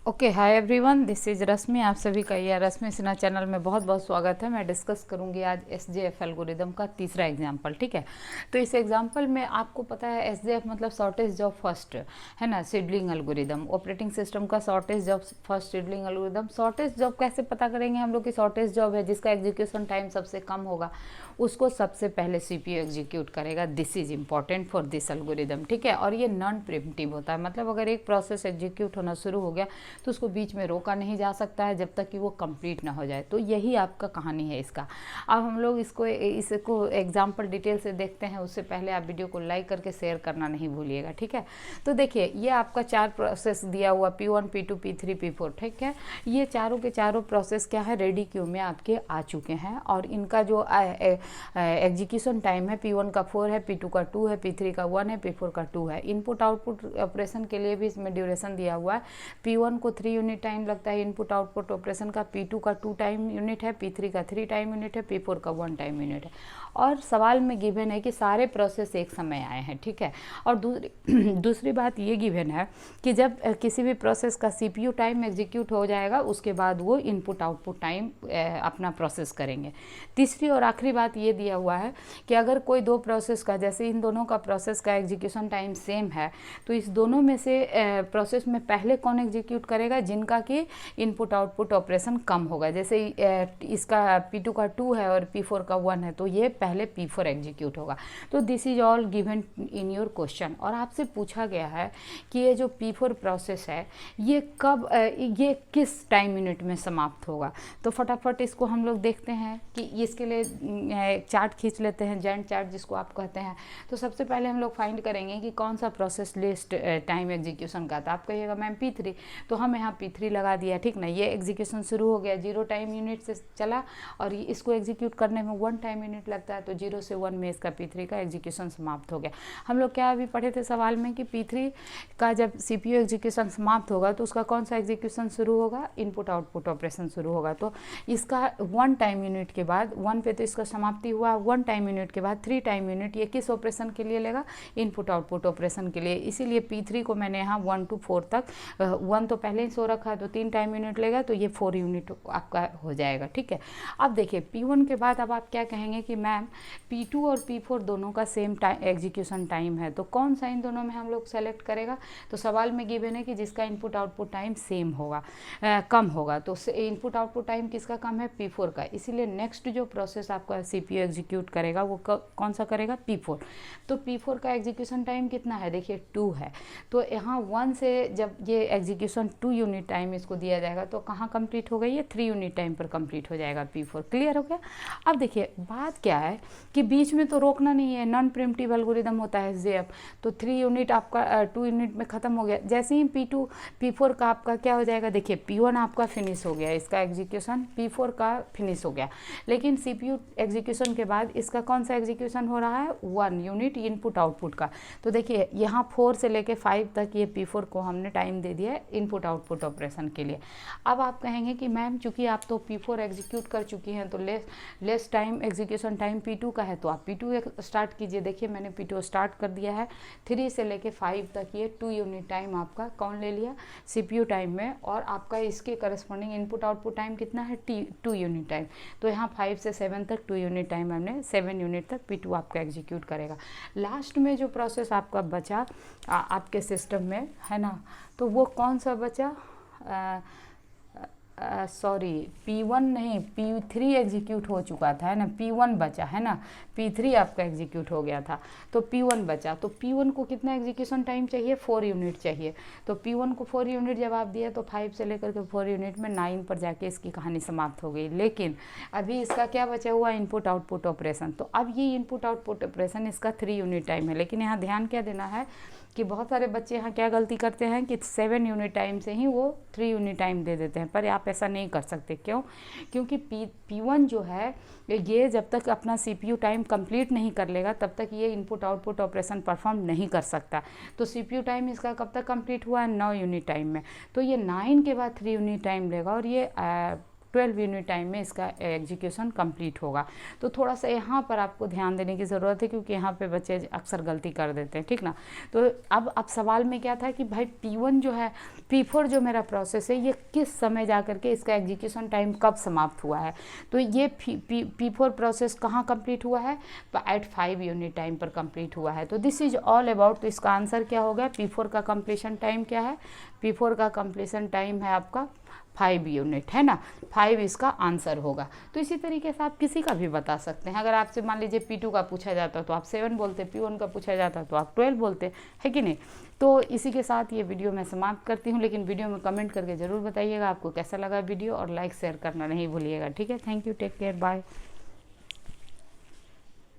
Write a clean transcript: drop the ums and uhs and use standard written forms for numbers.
Okay, hi everyone, this is Rashmi. आप सभी का यह रश्मि सिन्हा चैनल में बहुत बहुत स्वागत है। मैं डिस्कस करूंगी आज एसजेएफ एल्गोरिदम का तीसरा एग्जाम्पल। ठीक है, तो इस एग्जाम्पल में आपको पता है एसजेएफ मतलब शॉर्टेज जॉब फर्स्ट है ना, सीडलिंग एल्गोरिदम, ऑपरेटिंग सिस्टम का shortage job first seedling algorithm. Shortage job कैसे पता करेंगे हम लोग की शॉर्टेज जॉब है जिसका एग्जीक्यूशन टाइम सबसे कम होगा, उसको सबसे पहले सीपीयू एग्जीक्यूट करेगा। This is important for this algorithm. ठीक है, और ये नॉन प्रिम्पटिव होता है, मतलब अगर एक प्रोसेस एग्जीक्यूट होना शुरू हो गया तो उसको बीच में रोका नहीं जा सकता है जब तक कि वो कंप्लीट ना हो जाए। तो यही आपका कहानी है इसका। अब हम लोग इसको एग्जाम्पल डिटेल से देखते हैं। उससे पहले आप वीडियो को लाइक करके शेयर करना नहीं भूलिएगा। ठीक है, तो देखिए ये आपका 4 प्रोसेस दिया हुआ P1 P2 P3 P4। ठीक है, ये चारों के चारों प्रोसेस क्या है, रेडी क्यू में आपके आ चुके हैं और इनका जो एग्जीक्यूशन टाइम है P1 का 4 है, P2 का 2 है, P3 का 1 है, P4 का 2 है। इनपुट आउटपुट ऑपरेशन के लिए भी इसमें ड्यूरेशन दिया हुआ है। P1 को 3 यूनिट टाइम लगता है इनपुट आउटपुट ऑपरेशन का, P2 का 2 टाइम यूनिट है, P3 का 3 टाइम यूनिट है, P4 का 1 टाइम यूनिट है। और सवाल में गिवन है कि सारे प्रोसेस एक समय आए हैं। ठीक है, और दूसरी बात ये गिवन है कि जब किसी भी प्रोसेस का CPU टाइम एग्जीक्यूट हो जाएगा उसके बाद वो इनपुट आउटपुट टाइम अपना प्रोसेस करेंगे। तीसरी और आखिरी बात ये दिया हुआ है कि अगर कोई दो प्रोसेस का, जैसे इन दोनों का प्रोसेस का एग्जीक्यूशन टाइम सेम है, तो इस दोनों में से प्रोसेस में पहले कौन एग्जीक्यूट करेगा, जिनका कि इनपुट आउटपुट ऑपरेशन कम होगा। जैसे इसका P2 का 2 है और P4 का 1 है, तो ये पहले P4 एग्जीक्यूट होगा। तो this is all given in your question. और आपसे पूछा गया है कि ये जो P4 प्रोसेस है ये कब, ये किस टाइम यूनिट में समाप्त होगा। तो फटाफट इसको हम लोग देखते हैं कि इसके लिए चार्ट खींच लेते हैं, जैंट चार्ट जिसको आप कहते हैं। तो सबसे पहले हम लोग फाइंड करेंगे कि कौन सा प्रोसेस लिस्ट टाइम एग्जीक्यूशन का था। आप कहिएगा मैम P3, तो हम यहाँ P3 लगा दिया। ठीक ना, ये एग्जीक्यूशन शुरू हो गया, 0 टाइम यूनिट से चला और इसको एग्जीक्यूट करने में 1 टाइम यूनिट लगता है, तो 0 से 1 में इसका P3 का एग्जीक्यूशन समाप्त हो गया। हम लोग क्या अभी पढ़े थे सवाल में कि P3 का जब CPU एग्जीक्यूशन समाप्त होगा तो उसका कौन सा एग्जीक्यूशन शुरू होगा, इनपुट आउटपुट ऑपरेशन शुरू होगा। तो इसका 1 टाइम यूनिट के बाद 1 पे तो इसका समाप्ति हुआ, 1 टाइम यूनिट के बाद 3 टाइम यूनिट ये किस ऑपरेशन के लिए लेगा, इनपुट आउटपुट ऑपरेशन के लिए। इसीलिए P3 को मैंने यहाँ 1 to 4 तक, 1 तो पहले ही सो रखा है तो 3 टाइम यूनिट लेगा, तो ये 4 यूनिट आपका हो जाएगा। ठीक है, अब देखिए P1 के बाद अब आप क्या कहेंगे कि मैम P2 और P4 दोनों का सेम टाइम एग्जीक्यूशन टाइम है, तो कौन सा इन दोनों में हम लोग सेलेक्ट करेगा। तो सवाल में गिवन है कि जिसका इनपुट आउटपुट टाइम सेम होगा, कम होगा। तो इनपुट आउटपुट टाइम किसका कम है, P4 का। इसीलिए नेक्स्ट जो प्रोसेस आपका CPU एग्जीक्यूट करेगा वो कौन सा करेगा, P4। तो P4 का एग्जीक्यूशन टाइम कितना है, देखिए 2 है। तो यहाँ 1 से जब ये एग्जीक्यूशन 2 यूनिट टाइम इसको दिया जाएगा तो कहाँ कंप्लीट हो गई, ये 3 यूनिट टाइम पर कंप्लीट हो जाएगा P4। क्लियर हो गया। अब देखिए बात क्या है कि बीच में तो रोकना नहीं है, नॉन प्रिम्पटिव एल्गोरिदम होता है SJF। तो 3 यूनिट आपका 2 यूनिट में ख़त्म हो गया। जैसे ही P2 P4 का आपका क्या हो जाएगा, देखिए P1 आपका फिनिश हो गया, इसका एग्जीक्यूशन P4 का फिनिश हो गया। लेकिन CPU एग्जीक्यूशन के बाद इसका कौन सा एग्जीक्यूशन हो रहा है, 1 यूनिट इनपुट आउटपुट का। तो देखिए यहाँ 4 से लेके 5 तक ये P4 को हमने टाइम दे दिया है इनपुट आउटपुट ऑपरेशन के लिए। अब आप कहेंगे कि मैम चूंकि आप तो P4 एग्जीक्यूट कर चुकी हैं तो less time execution time P2 का है, तो आप P2 स्टार्ट कीजिए। देखिए मैंने P2 स्टार्ट कर दिया है। 3 से लेके 5 तक ये 2 यूनिट टाइम आपका कौन ले लिया, CPU टाइम में। और आपका इसके करस्पॉन्डिंग इनपुट आउटपुट टाइम कितना है, 2 यूनिट टाइम। तो यहाँ 5 से 7 तक 2 यूनिट टाइम हमने 7 यूनिट तक P2 आपका एग्जीक्यूट करेगा। लास्ट में जो प्रोसेस आपका बचा आपके सिस्टम में है ना, तो वो कौन सा बचा, सॉरी P1 नहीं, P3 एग्जीक्यूट हो चुका था है ना, P1 बचा है ना, P3 आपका एग्जीक्यूट हो गया था तो P1 बचा। तो P1 को कितना एग्जीक्यूशन टाइम चाहिए, 4 यूनिट चाहिए। तो P1 को 4 यूनिट जब आप दिया तो 5 से लेकर के 4 यूनिट में 9 पर जाके इसकी कहानी समाप्त हो गई। लेकिन अभी इसका क्या बचा हुआ, इनपुट आउटपुट ऑपरेशन। तो अब ये इनपुट आउटपुट ऑपरेशन इसका 3 यूनिट टाइम है। लेकिन यहाँ ध्यान क्या देना है कि बहुत सारे बच्चे यहाँ क्या गलती करते हैं कि 7 यूनिट टाइम से ही वो 3 यूनिट टाइम दे देते हैं, पर आप ऐसा नहीं कर सकते। क्यों, क्योंकि P1 जो है ये जब तक अपना CPU टाइम कंप्लीट नहीं कर लेगा तब तक ये इनपुट आउटपुट ऑपरेशन परफॉर्म नहीं कर सकता। तो CPU टाइम इसका कब तक कंप्लीट हुआ है, 9 यूनिट टाइम में। तो ये 9 के बाद 3 यूनिट टाइम लेगा और ये 12 यूनिट टाइम में इसका एग्जीक्यूशन कंप्लीट होगा। तो थोड़ा सा यहाँ पर आपको ध्यान देने की ज़रूरत है, क्योंकि यहाँ पे बच्चे अक्सर गलती कर देते हैं, ठीक ना। तो अब सवाल में क्या था कि भाई P1 जो है, P4 जो मेरा प्रोसेस है, ये किस समय जा करके इसका एग्जीक्यूशन टाइम कब समाप्त हुआ है। तो ये P4 प्रोसेस कहाँ कंप्लीट हुआ है, एट 5 यूनिट टाइम पर कंप्लीट हुआ है। तो दिस इज ऑल अबाउट, तो इसका आंसर क्या होगा, P4 का कंप्लीशन टाइम क्या है, P4 का कंप्लीशन टाइम है आपका 5 यूनिट, है ना, 5 इसका आंसर होगा। तो इसी तरीके से आप किसी का भी बता सकते हैं। अगर आपसे मान लीजिए P2 का पूछा जाता तो आप 7 बोलते, P1 का पूछा जाता तो आप 12 बोलते, है कि नहीं। तो इसी के साथ ये वीडियो मैं समाप्त करती हूँ, लेकिन वीडियो में कमेंट करके ज़रूर बताइएगा आपको कैसा लगा वीडियो, और लाइक शेयर करना नहीं भूलिएगा, ठीक है। Thank you, take care, bye.